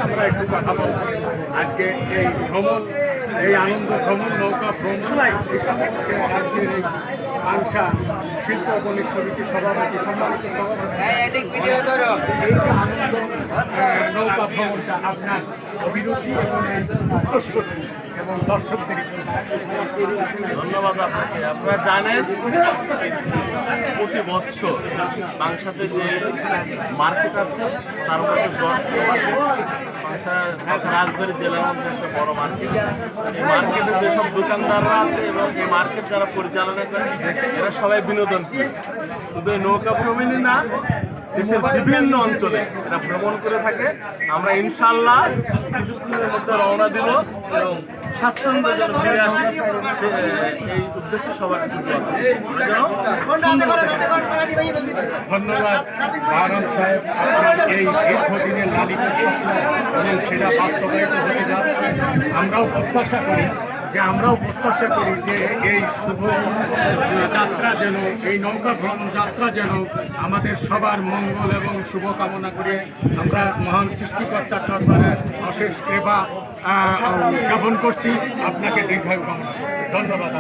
আমরা একটু কথা বলব আজকে এই ভ্রমণ, এই আনন্দ ভ্রমণ, নৌকা ভ্রমণ এই সম্পর্কে আজকের এই আংশা শিল্প বণিক সমিতির সভাপতি, সম্মানিত সভাপতি, এই যে আনন্দ নৌকা ভ্রমণটা আপনার অভিরুচি এবং এই উত্তরসূরি এবং দর্শকদের ধন্যবাদ আপনাকে। আপনারা জানেন প্রতি বছর বাংলাদেশে যে মার্কেট আছে তার মধ্যে রাজবাড়ী জেলার মধ্যে একটা বড় মার্কেট। এই মার্কেটে যেসব দোকানদাররা আছে এবং এই মার্কেট যারা পরিচালনা করে এরা সবাই বিনোদন করে। শুধু এই নৌকা ভ্রমণই না, দেশের বিভিন্ন অঞ্চলে এরা ভ্রমণ করে থাকে। আমরা ইনশাল্লাহ কিছুক্ষণের মধ্যে রওনা দিব এবং স্বাচ্ছন্দ্য যেন ফিরে আসে এই উদ্দেশ্যে সবার কিছু ধন্যবাদ বাহারাম সাহেব। আপনার এই দীর্ঘদিনের লালিত স্বপ্ন এবং সেটা বাস্তবায়িত হতে যাচ্ছে। আমরাও প্রত্যাশা করি যে এই শুভ যাত্রা যেন, এই নৌকা ভ্রমণ যাত্রা যেন আমাদের সবার মঙ্গল এবং শুভ কামনা করে আমরা মহান সৃষ্টিকর্তার দরবারে অশেষ কৃপা জ্ঞাপন করছি। আপনাকে দীর্ঘায়ু কামনা করছি। ধন্যবাদ।